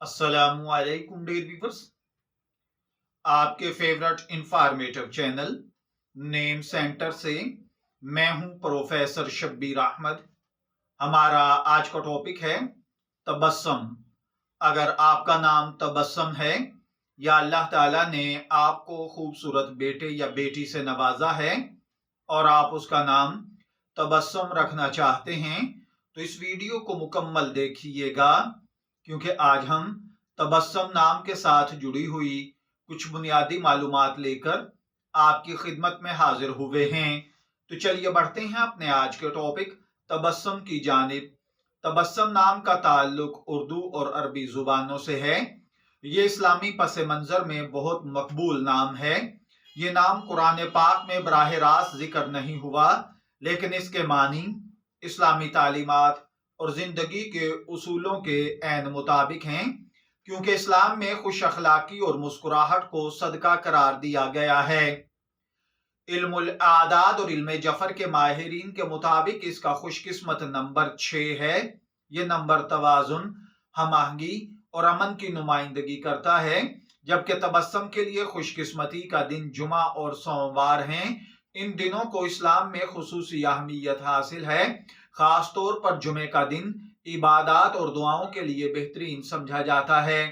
अस्सलामुअलैकुम dear viewers. आपके favourite informative channel name centre से मैं हूं प्रोफेसर शब्बीर अहमद। हमारा आज का टॉपिक है तबस्सुम। अगर आपका नाम तबस्सुम है या अल्लाह ताला ने आपको खूबसूरत बेटे या बेटी से नवाजा है और आप उसका नाम तबस्सुम रखना चाहते हैं तो इस वीडियो को मुकम्मल देखिएगा, क्योंकि आज हम तबस्सुम नाम के साथ जुड़ी हुई कुछ बुनियादी मालूमात लेकर आपकी खिदमत में हाजिर हुए हैं। तो चलिए बढ़ते हैं अपने आज के टॉपिक तबस्सुम की जानिब। तबस्सुम नाम का ताल्लुक उर्दू और अरबी जुबानों से है। ये इस्लामी पस मंजर में बहुत मकबूल नाम है। ये नाम कुरान पाक में बराह रास्त जिक्र नहीं हुआ, लेकिन इसके मानी इस्लामी तालीमात और जिंदगी के उसूलों के ऐन मुताबिक हैं, क्योंकि इस्लाम में खुश अखलाकी और मुस्कुराहट को सदका करार दिया गया है। इल्मुल आदाद और इल्म जफर के माहिरीन के मुताबिक इसका खुशकिस्मत नंबर 6 है। यह नंबर तवाजुन, हमआहंगी और अमन की नुमाइंदगी करता है, जबकि तबस्सुम के लिए खुशकिस्मती का दिन जुमा और सोमवार हैं। इन दिनों को इस्लाम में खुसूसी अहमियत हासिल है। खास तौर पर जुमे का दिन इबादत और दुआओं के लिए बेहतरीन समझा जाता है।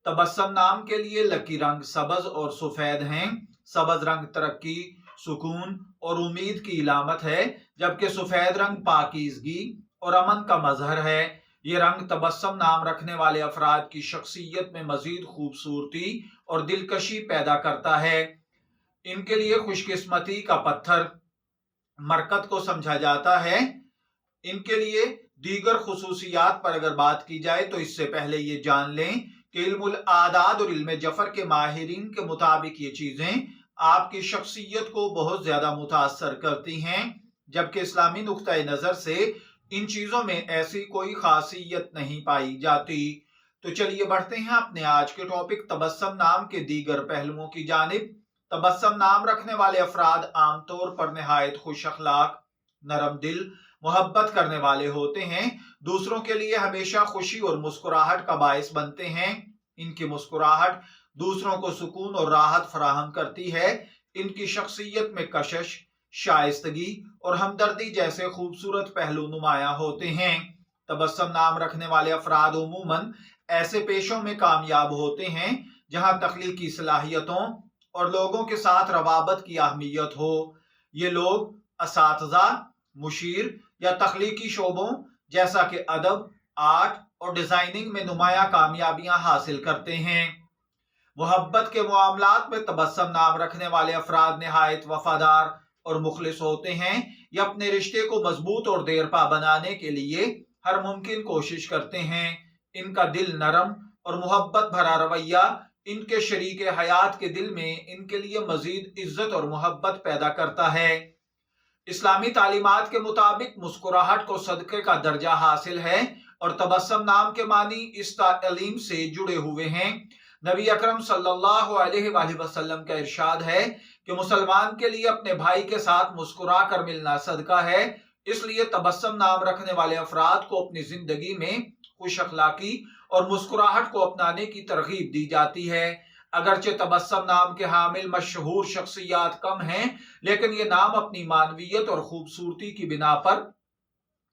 तबस्सुम नाम के लिए लकी रंग सबज और सफेद हैं। सबज रंग तरक्की, सुकून और उम्मीद की इलामत है, जबकि सफेद रंग पाकीज़गी और अमन का मजहर है। ये रंग तबस्सुम नाम रखने वाले अफराद की शख्सियत में मजीद खूबसूरती और दिलकशी पैदा करता है। इनके लिए खुशकिस्मती का पत्थर मरकत को समझा जाता है। इनके लिए दीगर खुसूसियात पर अगर बात की जाए तो इससे पहले ये जान लें कि इल्मुल आदाद और इल्म जफर के माहिरीन के मुताबिक ये चीजें आपकी शख्सियत को बहुत ज्यादा मुतासर करती हैं, जबकि इस्लामी नुक्ता नजर से इन चीजों में ऐसी कोई खासियत नहीं पाई जाती। तो चलिए बढ़ते हैं अपने आज के टॉपिक तबस्सुम नाम के दीगर पहलुओं की जानिब। तबस्सुम नाम रखने वाले अफराद आमतौर पर निहायत खुश अखलाक, नरम दिल, मोहब्बत करने वाले होते हैं। दूसरों के लिए हमेशा खुशी और मुस्कुराहट का बायस बनते हैं। इनकी मुस्कुराहट दूसरों को सुकून और राहत फराहम करती है। इनकी शख्सियत में कशिश, शाइस्तगी और हमदर्दी जैसे खूबसूरत पहलू नुमायां होते हैं। तबस्सुम नाम रखने वाले अफराद उमूमन ऐसे पेशों में कामयाब होते हैं जहां तख्लीकी सलाहियतों और लोगों के साथ रवाबत की अहमियत हो। ये लोग असातिज़ा, मुशीर या तख्लीकी शोबों जैसा कि अदब, आर्ट और डिजाइनिंग में नुमाया कामयाबियां हासिल करते हैं। मोहब्बत के मामलात में तबस्सुम नाम रखने वाले अफराद निहायत वफादार और मुखलिस होते हैं। ये अपने रिश्ते को मजबूत और देरपा बनाने के लिए हर मुमकिन कोशिश करते हैं। इनका दिल नरम और मोहब्बत भरा रवैया इनके शरीक हयात के दिल में इनके लिए मजीद इज्जत और मोहब्बत पैदा करता है। इस्लामी तालीमात के मुताबिक मुस्कुराहट को सदक़े का दर्जा हासिल है और तबस्सुम नाम के मानी इस तालीम से जुड़े हुए हैं। नबी अकरम सल्लल्लाहु अलैहि वसल्लम का इरशाद है कि मुसलमान के लिए अपने भाई के साथ मुस्कुरा कर मिलना सदका है। इसलिए तबस्सुम नाम रखने वाले अफराद को अपनी जिंदगी में खुश अखलाकी और मुस्कुराहट को अपनाने की तरगीब दी जाती है। अगरचे तबस्सुम नाम के हामिल मशहूर शख्सियात कम हैं, लेकिन ये नाम अपनी मानवियत और खूबसूरती की बिना पर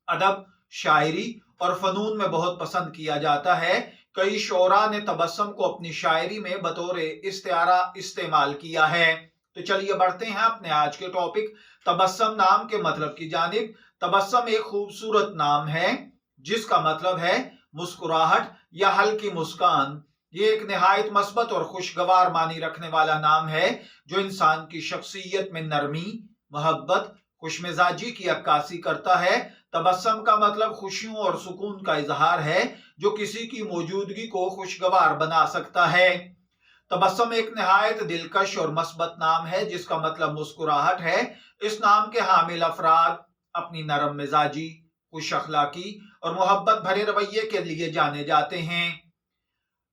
अदब, शायरी और फनून में बहुत पसंद किया जाता है। कई शोरा ने तबस्सुम को अपनी शायरी में बतौर इस्तिआरा इस्तेमाल किया है। तो चलिए बढ़ते हैं अपने आज के टॉपिक तबस्सुम नाम के मतलब की जानिब। तबस्सुम एक खूबसूरत नाम है जिसका मतलब है मुस्कुराहट या हल्की मुस्कान। ये एक निहायत मस्बत और खुशगवार मानी रखने वाला नाम है जो इंसान की शख्सियत में नरमी, मोहब्बत, खुशमिजाजी की अक्कासी करता है। तबस्सुम का मतलब खुशियों और सुकून का इजहार है जो किसी की मौजूदगी को खुशगवार बना सकता है। तबस्सुम एक निहायत दिलकश और मस्बत नाम है जिसका मतलब मुस्कुराहट है। इस नाम के हामिल अफराद अपनी नरम मिजाजी, खुश अखलाकी और मोहब्बत भरे रवैये के लिए जाने जाते हैं।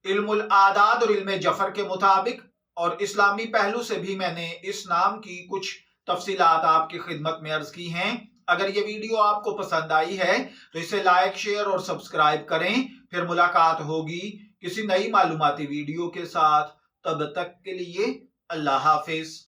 इल्मुल आदाद और इल्म जफर के मुताबिक और इस्लामी पहलू से भी मैंने इस नाम की कुछ तफसीलात आपकी खिदमत में अर्ज की हैं। अगर ये वीडियो आपको पसंद आई है तो इसे लाइक, शेयर और सब्सक्राइब करें। फिर मुलाकात होगी کسی نئی معلوماتی ویڈیو کے ساتھ. تب تک کے لیے اللہ حافظ.